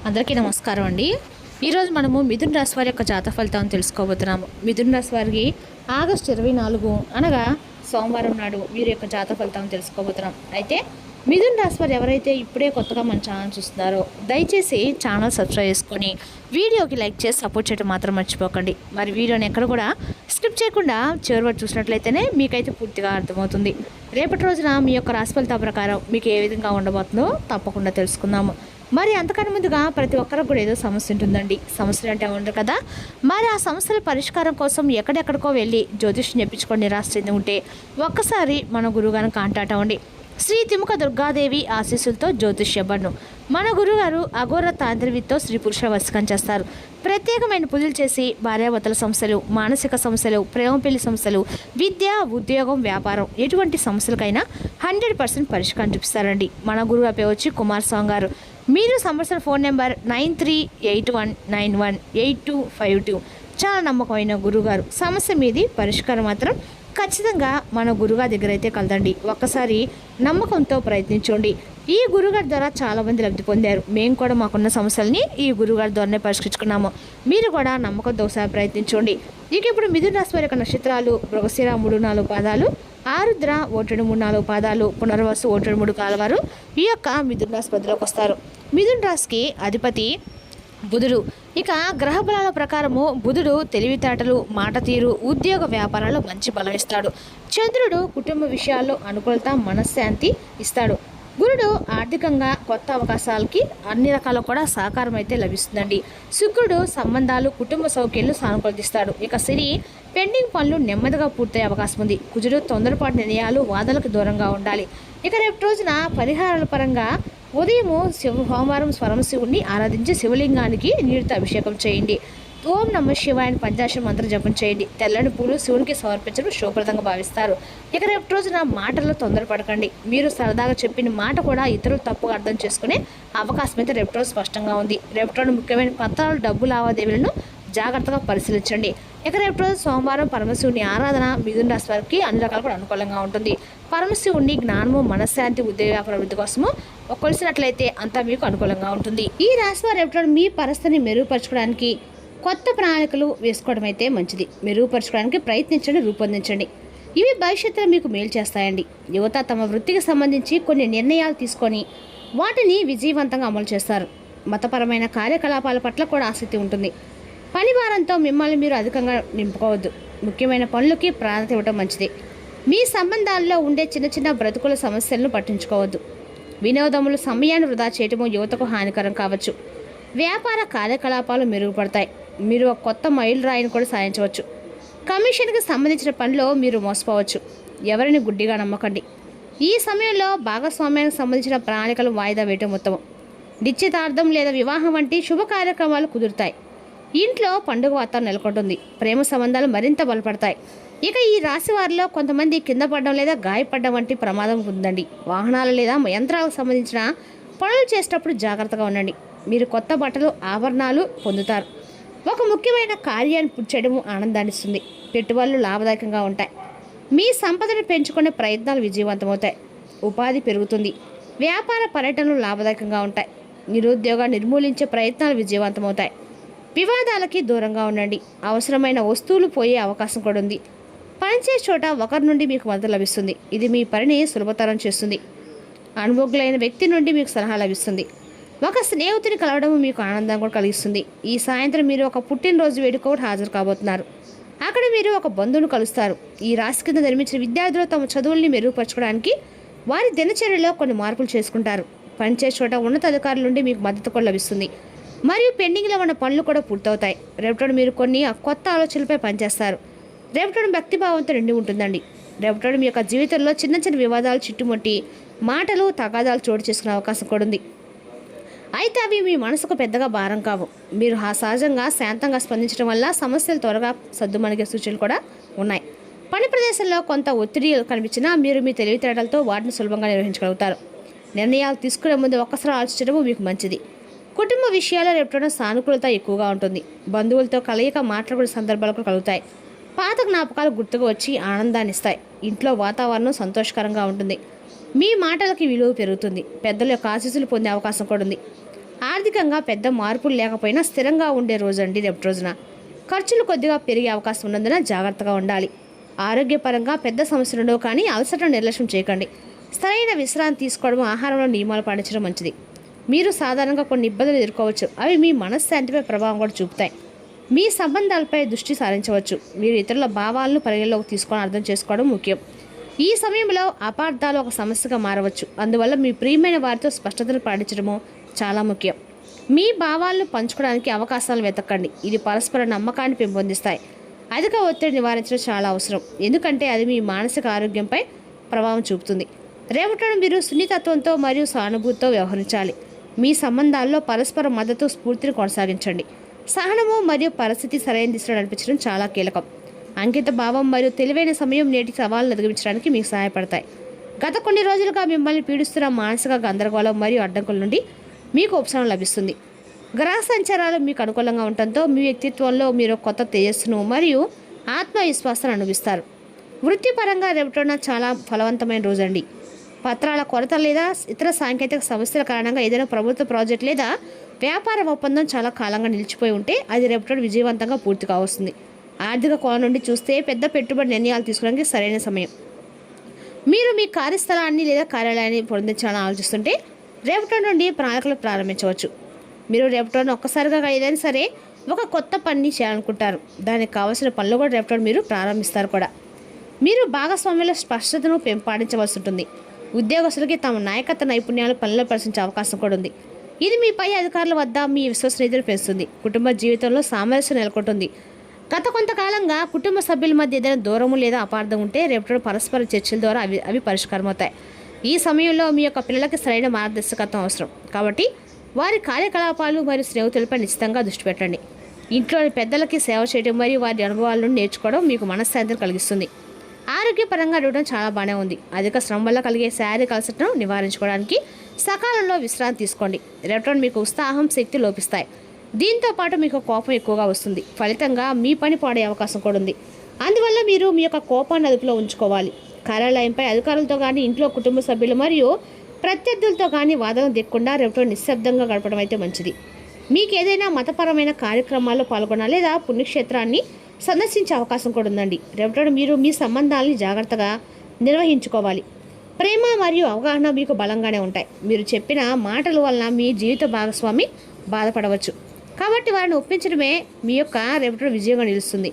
అందరికీ నమస్కారం అండి. ఈరోజు మనము మిథున రాశి వారి యొక్క జాతక ఫలితాలను తెలుసుకోబోతున్నాము. మిథున రాశి వారికి ఆగస్టు 24 అనగా సోమవారం నాడు వీరి యొక్క జాతక ఫలితాలను తెలుసుకోబోతున్నాం. అయితే మిథున రాశి వారు ఎవరైతే ఇప్పుడే కొత్తగా మన ఛానల్ చూస్తున్నారో దయచేసి ఛానల్ సబ్స్క్రైబ్ చేసుకొని వీడియోకి లైక్ చేసి సపోర్ట్ చేయడం మాత్రం మర్చిపోకండి. మరి వీడియోని ఎక్కడ కూడా స్కిప్ చేయకుండా చివరి వరకు చూసినట్లయితేనే మీకైతే పూర్తిగా అర్థమవుతుంది. రేపటి రోజున మీ యొక్క రాశి ఫలితాల ప్రకారం మీకు ఏ విధంగా ఉండబోతుందో తప్పకుండా తెలుసుకుందాము. మరి అంతకన్నా ముందుగా ప్రతి ఒక్కరికి కూడా ఏదో సమస్య ఉంటుందండి. సమస్యలు అంటే ఉండరు కదా. మరి ఆ సమస్యల పరిష్కారం కోసం ఎక్కడెక్కడికో వెళ్ళి జ్యోతిష్యం చెప్పించుకొని నిరాశ చెంది ఉంటే ఒక్కసారి మన గురువుగారిని కాంటాక్ట్ అవ్వండి. శ్రీ తిముక దుర్గాదేవి ఆశీస్సులతో జ్యోతిష్యబడును. మన గురుగారు అఘోర తాంత్రివితో స్త్రీ పురుష వశకం చేస్తారు. ప్రత్యేకమైన పూజలు చేసి భార్యాభర్తల సమస్యలు, మానసిక సమస్యలు, ప్రేమ పెళ్లి సమస్యలు, విద్య, ఉద్యోగం, వ్యాపారం ఎటువంటి సమస్యలకైనా 100% పరిష్కారం చూపిస్తారండి. మన గురువు పేరు వచ్చి కుమార్ స్వామి గారు. మీరు సంబంధించిన ఫోన్ నెంబర్ 9381918252. చాలా నమ్మకమైన గురుగారు. సమస్య మీది పరిష్కారం మాత్రం ఖచ్చితంగా మన గురుగారి దగ్గర అయితే కలదండి. ఒక్కసారి నమ్మకంతో ప్రయత్నించండి. ఈ గురుగారి ద్వారా చాలామంది లబ్ధి పొందారు. మేము కూడా మాకున్న సమస్యల్ని ఈ గురుగారి ద్వారానే పరిష్కరించుకున్నాము. మీరు కూడా నమ్మకంతో ఒకసారి ప్రయత్నించండి. ఇక ఇప్పుడు మిథున రాశి వారి యొక్క నక్షత్రాలు మృగశిర 3-4 పాదాలు, ఆరుద్ర 1-2-3-4 పాదాలు, పునర్వసు 1-3 కాలవారు ఈ యొక్క మిథున రాశి పరిధిలోకి వస్తారు. మిథున రాశికి అధిపతి బుధుడు. ఇక గ్రహ బలాల ప్రకారము బుధుడు తెలివితేటలు, మాట తీరు, ఉద్యోగ వ్యాపారాల్లో మంచి బలం ఇస్తాడు. చంద్రుడు కుటుంబ విషయాల్లో అనుకూలత, మనశ్శాంతి ఇస్తాడు. గురుడు ఆర్థికంగా కొత్త అవకాశాలకి అన్ని రకాల కూడా సహకారం అయితే లభిస్తుందండి. శుక్రుడు సంబంధాలు, కుటుంబ సౌఖ్యాలు సానుకూలతిస్తాడు. ఇక శని పెండింగ్ పనులు నెమ్మదిగా పూర్తయ్యే అవకాశం ఉంది. కుజుడు తొందరపాటు నిర్ణయాలు, వాదనలకు దూరంగా ఉండాలి. ఇక రేపు రోజున పరిహారాల పరంగా ఉదయము సోమవారం పరమశివుణ్ణి ఆరాధించి శివలింగానికి నీటితో అభిషేకం చేయండి. ఓం నమ శివాయని పంచాక్షర మంత్ర జపం చేయండి. తెల్లని పూలు శివునికి సమర్పించడం శుభప్రదంగా భావిస్తారు. ఇక రేపు రోజున మాటల్లో తొందరపడకండి. మీరు సరదాగా చెప్పిన మాట కూడా ఇతరులు తప్పుగా అర్థం చేసుకునే అవకాశం అయితే రేపు రోజు స్పష్టంగా ఉంది. రేపు రోజు ముఖ్యమైన పత్రాలు, డబ్బు లావాదేవీలను జాగ్రత్తగా పరిశీలించండి. ఇక రేపు రోజు సోమవారం పరమశివుని ఆరాధన మిథున రాశి వారికి అన్ని రకాలు కూడా అనుకూలంగా ఉంటుంది. పరమశివుని జ్ఞానము, మనశ్శాంతి, ఉద్యోగ వ్యాపార వృద్ధి కోసము కొలిసినట్లయితే అంతా మీకు అనుకూలంగా ఉంటుంది. ఈ రాశి వారు రేపు మీ పరిస్థితిని మెరుగుపరచుకోవడానికి కొత్త ప్రణాళికలు వేసుకోవడం అయితే మంచిది. మెరుగుపరచుకోవడానికి ప్రయత్నించండి, రూపొందించండి. ఇవి భవిష్యత్తులో మీకు మేలు చేస్తాయండి. యువత తమ వృత్తికి సంబంధించి కొన్ని నిర్ణయాలు తీసుకొని వాటిని విజయవంతంగా అమలు చేస్తారు. మతపరమైన కార్యకలాపాల పట్ల కూడా ఆసక్తి ఉంటుంది. పని భారంతో మిమ్మల్ని మీరు అధికంగా నింపుకోవద్దు. ముఖ్యమైన పనులకి ప్రాధాన్యత ఇవ్వడం మంచిది. మీ సంబంధాల్లో ఉండే చిన్న చిన్న బ్రతుకుల సమస్యలను పట్టించుకోవద్దు. వినోదములు సమయాన్ని వృధా చేయటము యువతకు హానికరం కావచ్చు. వ్యాపార కార్యకలాపాలు మెరుగుపడతాయి. మీరు ఒక కొత్త మైలురాయిని కూడా సాధించవచ్చు. కమిషన్కి సంబంధించిన పనిలో మీరు మోసపోవచ్చు. ఎవరిని గుడ్డిగా నమ్మకండి. ఈ సమయంలో భాగస్వామ్యానికి సంబంధించిన ప్రణాళికలు వాయిదా వేయటం ఉత్తమం. నిశ్చితార్థం లేదా వివాహం వంటి శుభ కార్యక్రమాలు కుదురుతాయి. ఇంట్లో పండుగ వాతావరణం నెలకొంటుంది. ప్రేమ సంబంధాలు మరింత బలపడతాయి. ఇక ఈ రాశి వారిలో కొంతమంది కింద పడడం లేదా గాయపడడం వంటి ప్రమాదం ఉందండి. వాహనాలు లేదా యంత్రాలకు సంబంధించిన పనులు చేసేటప్పుడు జాగ్రత్తగా ఉండండి. మీరు కొత్త బట్టలు, ఆభరణాలు పొందుతారు. ఒక ముఖ్యమైన కార్యాన్ని పూర్తి చేయడము ఆనందాన్ని ఇస్తుంది. పెట్టుబడులు లాభదాయకంగా ఉంటాయి. మీ సంపదను పెంచుకునే ప్రయత్నాలు విజయవంతమవుతాయి. ఉపాధి పెరుగుతుంది. వ్యాపార పర్యటనలు లాభదాయకంగా ఉంటాయి. నిరుద్యోగ నిర్మూలించే ప్రయత్నాలు విజయవంతమవుతాయి. వివాదాలకి దూరంగా ఉండండి. అవసరమైన వస్తువులు పోయే అవకాశం కూడా ఉంది. పనిచేసే చోట ఒకరి నుండి మీకు మద్దతు లభిస్తుంది. ఇది మీ పనిని సులభతరం చేస్తుంది. అనుభవజ్ఞులైన వ్యక్తి నుండి మీకు సలహా లభిస్తుంది. ఒక స్నేహితుని కలవడం మీకు ఆనందం కూడా కలిగిస్తుంది. ఈ సాయంత్రం మీరు ఒక పుట్టినరోజు వేడుకకు హాజరు కాబోతున్నారు. అక్కడ మీరు ఒక బంధువును కలుస్తారు. ఈ రాశి కింద నిర్మించిన విద్యార్థులు తమ చదువుల్ని మెరుగుపరచుకోవడానికి వారి దినచర్యలో కొన్ని మార్పులు చేసుకుంటారు. పనిచేసే చోట ఉన్నతాధికారుల నుండి మీకు మద్దతు కూడా లభిస్తుంది. మరియు పెండింగ్లో ఉన్న పనులు కూడా పూర్తవుతాయి. రేపటి మీరు కొన్ని కొత్త ఆలోచనలపై పనిచేస్తారు. రేపటి భక్తిభావంతో నిండి ఉంటుందండి. రేపటి మీ యొక్క జీవితంలో చిన్న చిన్న వివాదాలు చుట్టుముట్టి మాటలు, తగాదాలు చోటు చేసుకునే అవకాశం కూడా ఉంది. అయితే అవి మీ మనసుకు పెద్దగా భారం కావు. మీరు సహజంగా శాంతంగా స్పందించడం వల్ల సమస్యలు త్వరగా సద్దుమణిగే సూచనలు కూడా ఉన్నాయి. పని ప్రదేశంలో కొంత ఒత్తిడి కనిపించినా మీరు మీ తెలివితేటలతో వాటిని సులభంగా నిర్వహించగలుగుతారు. నిర్ణయాలు తీసుకునే ముందు ఒక్కసారి ఆలోచించడం మీకు మంచిది. కుటుంబ విషయాల్లో రేపటి సానుకూలత ఎక్కువగా ఉంటుంది. బంధువులతో కలయిక మాట్లాడుకునే సందర్భాలు కూడా కలుగుతాయి. పాత జ్ఞాపకాలు గుర్తుకు వచ్చి ఆనందాన్ని ఇస్తాయి. ఇంట్లో వాతావరణం సంతోషకరంగా ఉంటుంది. మీ మాటలకి విలువ పెరుగుతుంది. పెద్దల యొక్క ఆశీస్సులు పొందే అవకాశం కూడా ఉంది. ఆర్థికంగా పెద్ద మార్పులు లేకపోయినా స్థిరంగా ఉండే రోజండి రేపటి రోజున. ఖర్చులు కొద్దిగా పెరిగే అవకాశం ఉన్నందున జాగ్రత్తగా ఉండాలి. ఆరోగ్యపరంగా పెద్ద సమస్యలు ఉండవు, కానీ అలసటను నిర్లక్ష్యం చేయకండి. సరైన విశ్రాంతి తీసుకోవడం, ఆహారంలో నియమాలు పాటించడం మంచిది. మీరు సాధారణంగా కొన్ని ఇబ్బందులు ఎదుర్కోవచ్చు, అవి మీ మనశ్శాంతిపై ప్రభావం కూడా చూపుతాయి. మీ సంబంధాలపై దృష్టి సారించవచ్చు. మీరు ఇతరుల భావాలను పరిగణలోకి తీసుకొని అర్థం చేసుకోవడం ముఖ్యం. ఈ సమయంలో అపార్థాలు ఒక సమస్యగా మారవచ్చు, అందువల్ల మీ ప్రియమైన వారితో స్పష్టతను పాటించడము చాలా ముఖ్యం. మీ భావాలను పంచుకోవడానికి అవకాశాలను వెతకండి. ఇది పరస్పర నమ్మకాన్ని పెంపొందిస్తాయి. అధిక ఒత్తిడి నివారించడం చాలా అవసరం, ఎందుకంటే అది మీ మానసిక ఆరోగ్యంపై ప్రభావం చూపుతుంది. రేపటి మీరు సున్నితత్వంతో మరియు సానుభూతితో వ్యవహరించాలి. మీ సంబంధాల్లో పరస్పర మద్దతు, స్ఫూర్తిని కొనసాగించండి. సహనము మరియు పరిస్థితి సరైన దిశలో నడిపించడం చాలా కీలకం. అంకిత భావం మరియు తెలివైన సమయం నేటి సవాళ్ళను అధిగమించడానికి మీకు సహాయపడతాయి. గత కొన్ని రోజులుగా మిమ్మల్ని పీడిస్తున్న మానసిక గందరగోళం మరియు అడ్డంకుల నుండి మీకు ఉపశమనం లభిస్తుంది. గ్రహ సంచారాలు మీకు అనుకూలంగా ఉండటంతో మీ వ్యక్తిత్వంలో మీరు కొత్త తేజస్సును మరియు ఆత్మవిశ్వాసాన్ని అనుభవిస్తారు. వృత్తిపరంగా రేపటిన చాలా ఫలవంతమైన రోజండి. పత్రాల కొరత లేదా ఇతర సాంకేతిక సమస్యల కారణంగా ఏదైనా ప్రభుత్వ ప్రాజెక్ట్ లేదా వ్యాపార ఒప్పందం చాలా కాలంగా నిలిచిపోయి ఉంటే అది రేపటి విజయవంతంగా పూర్తి కావస్తుంది. ఆర్థిక కోణం నుండి చూస్తే పెద్ద పెట్టుబడి నిర్ణయాలు తీసుకోవడానికి సరైన సమయం. మీరు మీ కార్యస్థలాన్ని లేదా కార్యాలయాన్ని పొందించాలని ఆలోచిస్తుంటే రేపటి నుండి ప్రణాళికలు ప్రారంభించవచ్చు. మీరు రేపటి ఒక్కసారిగా ఏదైనా సరే ఒక కొత్త పనిని చేయాలనుకుంటారు. దానికి కావాల్సిన పనులు కూడా రేపటి మీరు ప్రారంభిస్తారు కూడా. మీరు భాగస్వామ్యంలో స్పష్టతను పెంపొందించవలసి ఉంటుంది. ఉద్యోగస్తులకి తమ నాయకత్వ నైపుణ్యాలు పనిలో ప్రదర్శించే అవకాశం కూడా ఉంది. ఇది మీ పై అధికారుల వద్ద మీ విశ్వసనీయతను పెంచుతుంది. కుటుంబ జీవితంలో సామరస్యం నెలకొంటుంది. గత కొంతకాలంగా కుటుంబ సభ్యుల మధ్య ఏదైనా దూరము లేదా అపార్థం ఉంటే రేపటి పరస్పర చర్చల ద్వారా అవి పరిష్కారం అవుతాయి. ఈ సమయంలో మీ యొక్క పిల్లలకి సరైన మార్గదర్శకత్వం అవసరం, కాబట్టి వారి కార్యకలాపాలు మరియు స్నేహితులపై నిశ్చితంగా దృష్టి పెట్టండి. ఇంట్లోని పెద్దలకి సేవ చేయడం మరియు వారి అనుభవాల నుండి నేర్చుకోవడం మీకు మనశ్శాంతిని కలిగిస్తుంది. ఆరోగ్యపరంగా అడగడం చాలా బాగానే ఉంది. అధిక శ్రమ వల్ల కలిగే శారీరక అలసటను నివారించుకోవడానికి సకాలంలో విశ్రాంతి తీసుకోండి. రేపటి మీకు ఉత్సాహం, శక్తి లోపిస్తాయి. దీంతో పాటు మీకు కోపం ఎక్కువగా వస్తుంది. ఫలితంగా మీ పని పాడే అవకాశం కూడా ఉంది. అందువల్ల మీరు మీ యొక్క కోపాన్ని అదుపులో ఉంచుకోవాలి. కార్యాలయంపై అధికారులతో కానీ, ఇంట్లో కుటుంబ సభ్యులు మరియు ప్రత్యర్థులతో కానీ వాదన దిక్కకుండా రేపటి నిశ్శబ్దంగా గడపడం అయితే మంచిది. మీకు ఏదైనా మతపరమైన కార్యక్రమాల్లో పాల్గొనాలి లేదా పుణ్యక్షేత్రాన్ని సందర్శించే అవకాశం కూడా ఉందండి. రేపటి మీరు మీ సంబంధాలని జాగ్రత్తగా నిర్వహించుకోవాలి. ప్రేమ మరియు అవగాహన మీకు బలంగానే ఉంటాయి. మీరు చెప్పిన మాటల వలన మీ జీవిత భాగస్వామి బాధపడవచ్చు, కాబట్టి వారిని ఒప్పించడమే మీ యొక్క రేపటి విజయంగా నిలుస్తుంది.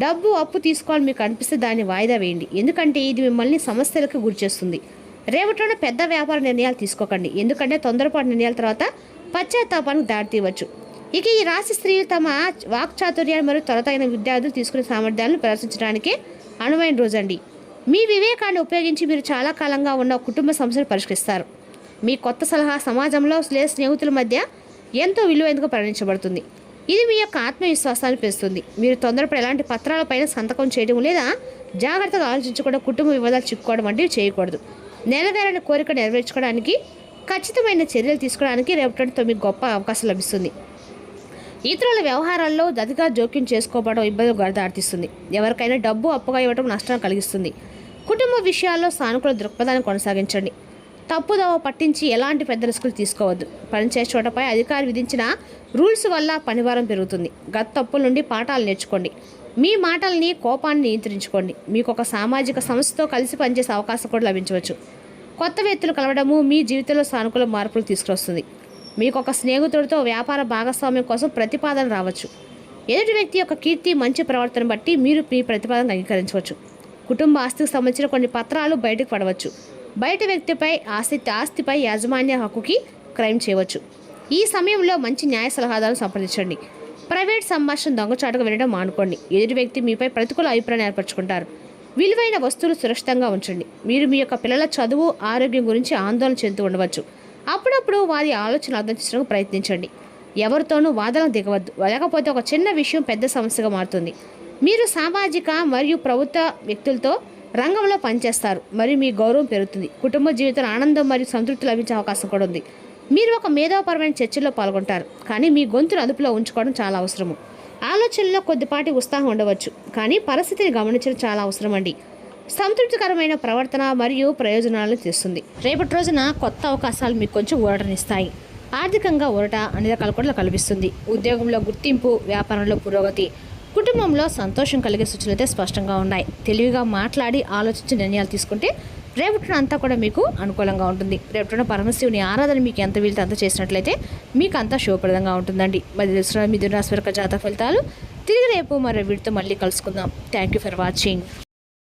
డబ్బు అప్పు తీసుకోవాలని మీకు అనిపిస్తే దాన్ని వాయిదా వేయండి, ఎందుకంటే ఇది మిమ్మల్ని సమస్యలకు గురిచేస్తుంది. రేపటిలో పెద్ద వ్యాపార నిర్ణయాలు తీసుకోకండి, ఎందుకంటే తొందరపాటు నిర్ణయాల తర్వాత పశ్చాత్తాపానికి దారితీయవచ్చు. ఇక ఈ రాశి స్త్రీలు తమ వాక్చాతుర్యాన్ని మరియు త్వరతగిన విద్యార్థులు తీసుకునే సామర్థ్యాలను ప్రదర్శించడానికి అనువైన రోజండి. మీ వివేకాన్ని ఉపయోగించి మీరు చాలా కాలంగా ఉన్న కుటుంబ సమస్యలు పరిష్కరిస్తారు. మీ కొత్త సలహా సమాజంలో లేదా స్నేహితుల మధ్య ఎంతో విలువైనదిగా పరిగణించబడుతుంది. ఇది మీ యొక్క ఆత్మవిశ్వాసాన్ని పెంచుతుంది. మీరు తొందరపడి ఎలాంటి పత్రాలపైన సంతకం చేయడం లేదా జాగ్రత్తగా ఆలోచించకుండా కుటుంబ వివాదాలు చిక్కుకోవడం వంటివి చేయకూడదు. నెరవేరని కోరిక నెరవేర్చుకోవడానికి ఖచ్చితమైన చర్యలు తీసుకోవడానికి రేపటితో మీకు గొప్ప అవకాశం లభిస్తుంది. ఇతరుల వ్యవహారాల్లో అతిగా జోక్యం చేసుకోవడం ఇబ్బందులు దారితీస్తుంది. ఎవరికైనా డబ్బు అప్పుగా ఇవ్వడం నష్టాన్ని కలిగిస్తుంది. కుటుంబ విషయాల్లో సానుకూల దృక్పథాన్ని కొనసాగించండి. తప్పుదోవ పట్టించి ఎలాంటి పెద్ద రిస్కులు తీసుకోవద్దు. పనిచేసే చోటపై అధికారి విధించిన రూల్స్ వల్ల పనిభారం పెరుగుతుంది. గత తప్పుల నుండి పాఠాలు నేర్చుకోండి. మీ మాటల్ని, కోపాన్ని నియంత్రించుకోండి. మీకు ఒక సామాజిక సంస్థతో కలిసి పనిచేసే అవకాశం కూడా లభించవచ్చు. కొత్త వ్యక్తులు కలవడము మీ జీవితంలో సానుకూల మార్పులు తీసుకొస్తుంది. మీకు ఒక స్నేహితుడితో వ్యాపార భాగస్వామ్యం కోసం ప్రతిపాదన రావచ్చు. ఎదుటి వ్యక్తి యొక్క కీర్తి, మంచి ప్రవర్తన బట్టి మీరు మీ ప్రతిపాదన అంగీకరించవచ్చు. కుటుంబ ఆస్తికి సంబంధించిన కొన్ని పత్రాలు బయటకు పడవచ్చు. బయట వ్యక్తిపై ఆస్తిపై యాజమాన్య హక్కుకి క్రైమ్ చేయవచ్చు. ఈ సమయంలో మంచి న్యాయ సలహాదారులను సంప్రదించండి. ప్రైవేట్ సంభాషణ దొంగచాటుగా వినడం మానుకోండి. ఎదుటి వ్యక్తి మీపై ప్రతికూల అభిప్రాయం ఏర్పరచుకుంటారు. విలువైన వస్తువులు సురక్షితంగా ఉంచండి. మీరు మీ యొక్క పిల్లల చదువు, ఆరోగ్యం గురించి ఆందోళన చెందుతూ ఉండవచ్చు. అప్పుడప్పుడు వారి ఆలోచన అర్థం చేసుకోవడానికి ప్రయత్నించండి. ఎవరితోనూ వాదనకు దిగవద్దు, లేకపోతే ఒక చిన్న విషయం పెద్ద సమస్యగా మారుతుంది. మీరు సామాజిక మరియు ప్రభుత్వ వ్యక్తులతో రంగంలో పనిచేస్తారు మరియు మీ గౌరవం పెరుగుతుంది. కుటుంబ జీవితంలో ఆనందం మరియు సంతృప్తి లభించే అవకాశం కూడా ఉంది. మీరు ఒక మేధోపరమైన చర్చల్లో పాల్గొంటారు, కానీ మీ గొంతును అదుపులో ఉంచుకోవడం చాలా అవసరము. ఆలోచనలో కొద్దిపాటి ఉత్సాహం ఉండవచ్చు, కానీ పరిస్థితిని గమనించడం చాలా అవసరం అండి. సంతృప్తికరమైన ప్రవర్తన మరియు ప్రయోజనాలను తెస్తుంది. రేపటి రోజున కొత్త అవకాశాలు మీకు కొంచెం ఊరటనిస్తాయి. ఆర్థికంగా ఊరట అన్ని రకాల కూడా కల్పిస్తుంది. ఉద్యోగంలో గుర్తింపు, వ్యాపారంలో పురోగతి, కుటుంబంలో సంతోషం కలిగే సూచనలు అయితే స్పష్టంగా ఉన్నాయి. తెలివిగా మాట్లాడి ఆలోచించి నిర్ణయాలు తీసుకుంటే రేపటిన అంతా కూడా మీకు అనుకూలంగా ఉంటుంది. రేపటిన పరమశివుని ఆరాధన మీకు ఎంత వీలుతో అంత చేసినట్లయితే మీకు అంతా శుభప్రదంగా ఉంటుందండి. మరి తెలుసుకున్న మిథున రాశి వారి జాతక ఫలితాలు తిరిగి రేపు మరో వీడితో మళ్ళీ కలుసుకుందాం. Thank you for watching.